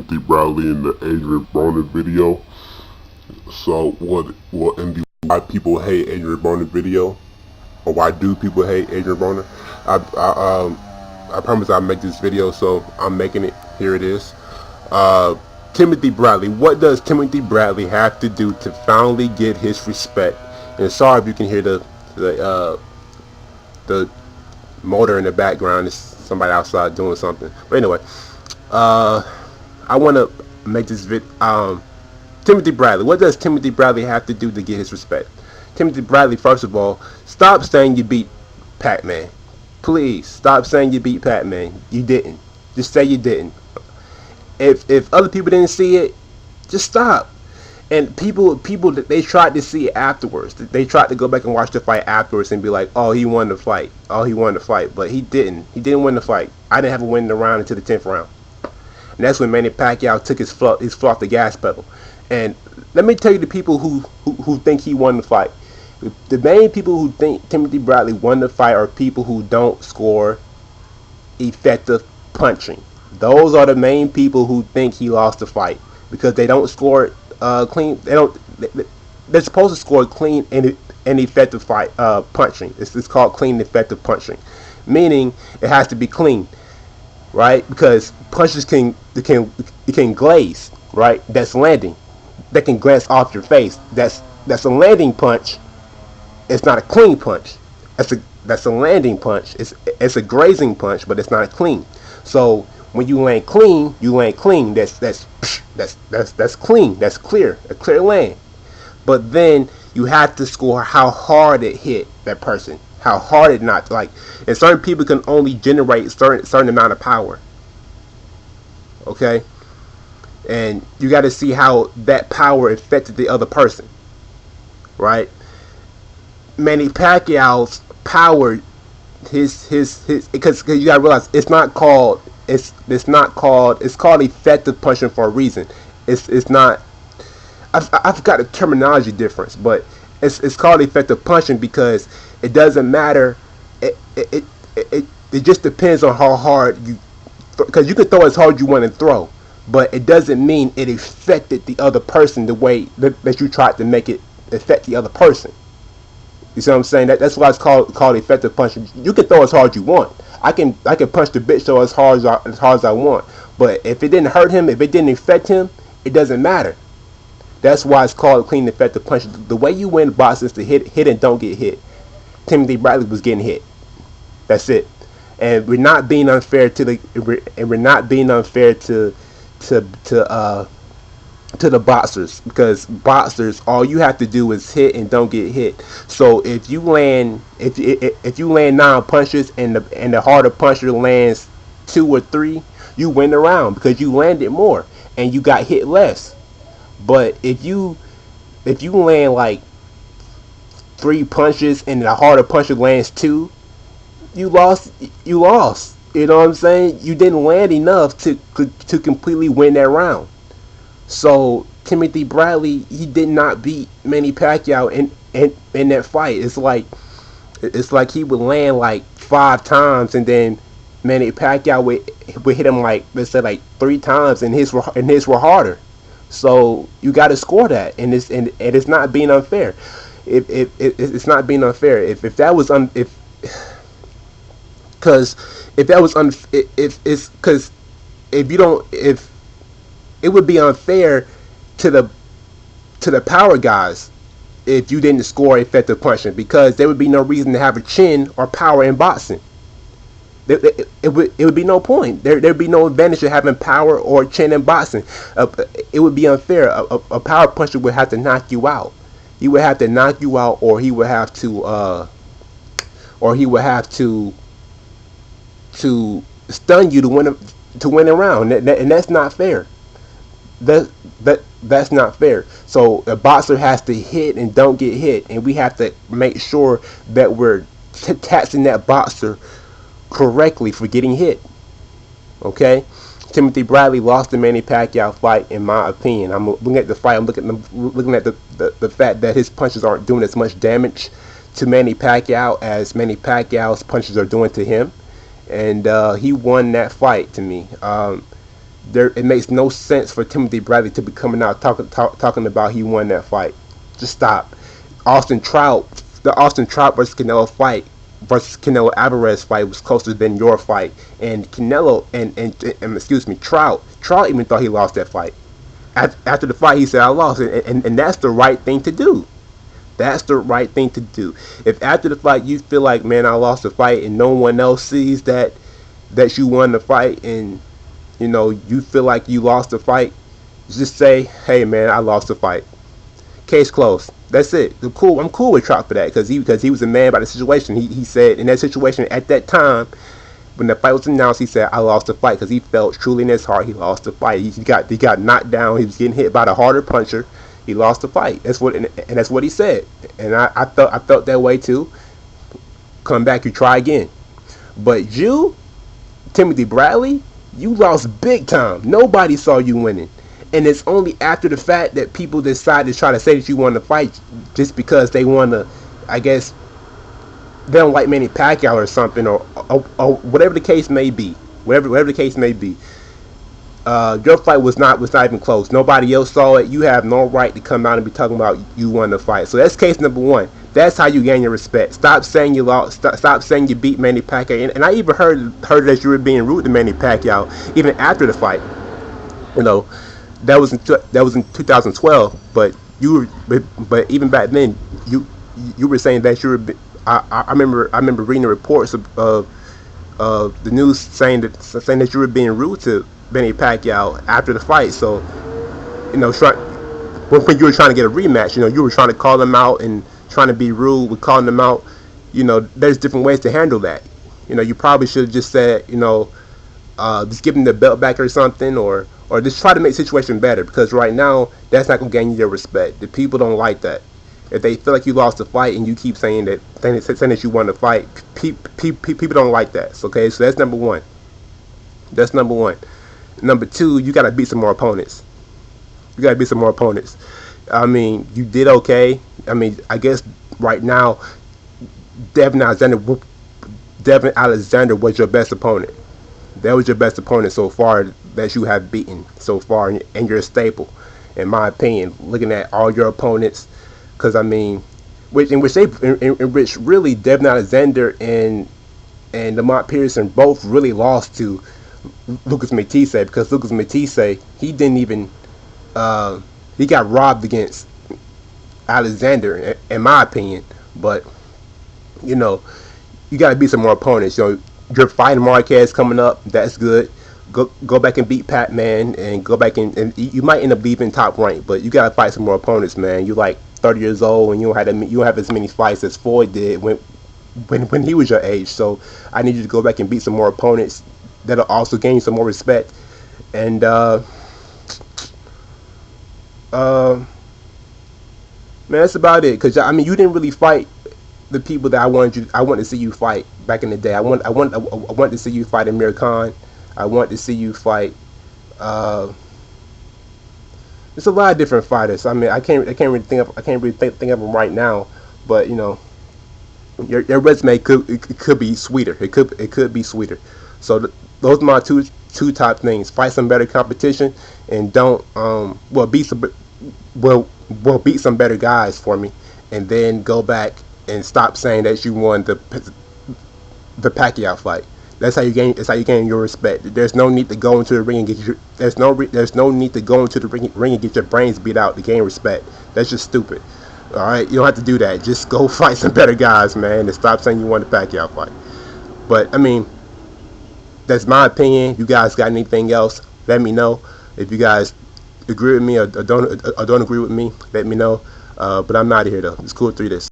Timothy Bradley in the Adrian Broner video. So what in the why people hate Adrian Broner video, or why do people hate Adrian Broner? I promise I'll make this video, so I'm making it. Here it is. Uh, Timothy Bradley. What does Timothy Bradley have to do to finally get his respect? And sorry if you can hear the motor in the background. It's somebody outside doing something. But anyway, I want to make this video. Timothy Bradley. What does Timothy Bradley have to do to get his respect? Timothy Bradley, first of all, stop saying you beat Pac-Man. Please stop saying you beat Pac-Man. You didn't. Just say you didn't. If other people didn't see it, just stop. And people they tried to see it afterwards. They tried to go back and watch the fight afterwards and be like, oh, he won the fight. Oh, he won the fight. But he didn't. He didn't win the fight. I didn't have a win in the round until the 10th round. And that's when Manny Pacquiao took his foot off the gas pedal. And let me tell you the people who think he won the fight. The main people who think Timothy Bradley won the fight are people who don't score effective punching. Those are the main people who think he lost the fight because they don't score clean. They're supposed to score clean and effective fight punching. It's called clean effective punching, meaning it has to be clean, right? Because punches can glaze, right? That's landing. That can glance off your face. That's a landing punch. It's not a clean punch. That's a landing punch. It's a grazing punch, but it's not a clean. So when you land clean, you land clean. That's clean. That's clear. A clear land. But then you have to score how hard it hit that person. How hard it not like. And certain people can only generate certain amount of power. Okay. And you got to see how that power affected the other person, right? Manny Pacquiao's power, his because you got to realize it's called effective punching for a reason. It's not. I've got a terminology difference, but it's called effective punching because it doesn't matter. It just depends on how hard you, because you can throw as hard as you want to throw. But it doesn't mean it affected the other person the way that you tried to make it affect the other person. You see what I'm saying? That's why it's called effective punching. You can throw as hard as you want. I can punch the bitch so as hard as I want. But if it didn't hurt him, if it didn't affect him, it doesn't matter. That's why it's called clean effective punching. The way you win boxing is to hit and don't get hit. Timothy Bradley was getting hit. That's it. And we're not being unfair to the boxers, because boxers, all you have to do is hit and don't get hit. So if you land 9 punches and the harder puncher lands 2 or 3, you win the round because you landed more and you got hit less. But if you land like 3 punches and the harder puncher lands 2, you lost. You know what I'm saying? You didn't land enough to completely win that round. So Timothy Bradley, he did not beat Manny Pacquiao in that fight. It's like he would land like 5 times, and then Manny Pacquiao would hit him like, let's say, like 3 times, and his were harder. So you got to score that, and it's not being unfair. It's not being unfair. If that was because if that was if it would be unfair to the power guys if you didn't score effective punching, because there would be no reason to have a chin or power in boxing. It would be no point. There'd be no advantage to having power or chin in boxing. It would be unfair. A power puncher would have to knock you out. He would have to knock you out, or he would have to stun you to win a round, and that's not fair. That's not fair. So a boxer has to hit and don't get hit, and we have to make sure that we're taxing that boxer correctly for getting hit. Okay, Timothy Bradley lost the Manny Pacquiao fight, in my opinion. I'm looking at the fight. I'm looking at the fact that his punches aren't doing as much damage to Manny Pacquiao as Manny Pacquiao's punches are doing to him, and he won that fight to me. It makes no sense for Timothy Bradley to be coming out talking about he won that fight. Just stop. Austin Trout, the Austin Trout versus Canelo fight versus Canelo Alvarez fight was closer than your fight. And Canelo and excuse me, Trout even thought he lost that fight. After the fight, he said, "I lost," and that's the right thing to do. That's the right thing to do. If after the fight you feel like, man, I lost the fight, and no one else sees that you won the fight, and you feel like you lost the fight, just say, "Hey, man, I lost the fight. Case closed." That's it. I'm cool with Trout for that because he was a man about the situation. He said in that situation at that time when the fight was announced, he said, "I lost the fight," because he felt truly in his heart he lost the fight. He got knocked down. He was getting hit by the harder puncher. He lost the fight. And that's what he said. And I felt that way too. Come back, you try again. But you, Timothy Bradley, you lost big time. Nobody saw you winning. And it's only after the fact that people decide to try to say that you won the fight just because they want to, I guess, they don't like Manny Pacquiao or something, or whatever the case may be. Whatever the case may be. Your fight was not even close. Nobody else saw it. You have no right to come out and be talking about you won the fight. So that's case number one. That's how you gain your respect. Stop saying you lost. Stop saying you beat Manny Pacquiao. And I even heard that you were being rude to Manny Pacquiao even after the fight. That was in 2012. But but even back then, you were saying that you were. I remember reading the reports of the news saying that you were being rude to Manny Pacquiao after the fight. So, when you were trying to get a rematch, you were trying to call him out and trying to be rude with calling him out. There's different ways to handle that. You probably should have just said, just give him the belt back or something, or just try to make the situation better, because right now that's not gonna gain you your respect. The people don't like that. If they feel like you lost the fight and you keep saying that you won the fight, people don't like that. Okay, so that's number one. That's number one. Number two, you gotta beat some more opponents. I mean, you did okay. I mean, I guess right now, Devin Alexander was your best opponent. That was your best opponent so far that you have beaten so far, and you're a staple, in my opinion. Looking at all your opponents, because I mean, which really Devin Alexander and Lamont Pearson both really lost to Lucas Matthysse, because Lucas Matthysse, he didn't even he got robbed against Alexander, in my opinion. But you got to beat some more opponents. You're fighting Marquez coming up. That's good. Go back and beat Pat, man, and go back and you might end up leaving top rank, but you got to fight some more opponents, man. You're like 30 years old and you don't have as many fights as Floyd did when he was your age. So I need you to go back and beat some more opponents that'll also gain some more respect. And man, that's about it. Cause I mean, you didn't really fight the people that I wanted to see you fight back in the day. I want to see you fight Amir Khan. I want to see you fight. There's a lot of different fighters. I mean, I can't really think of them right now. But your resume could be sweeter. It could be sweeter. So those are my two top things: fight some better competition, and don't beat some better guys for me, and then go back and stop saying that you won the Pacquiao fight. That's how you gain your respect. There's no need to go into the ring and there's no need to go into the ring and get your brains beat out to gain respect. That's just stupid. All right, you don't have to do that. Just go fight some better guys, man, and stop saying you won the Pacquiao fight. But I mean, that's my opinion. You guys got anything else? Let me know. If you guys agree with me or don't agree with me, let me know. But I'm out of here though. It's cool 3 this.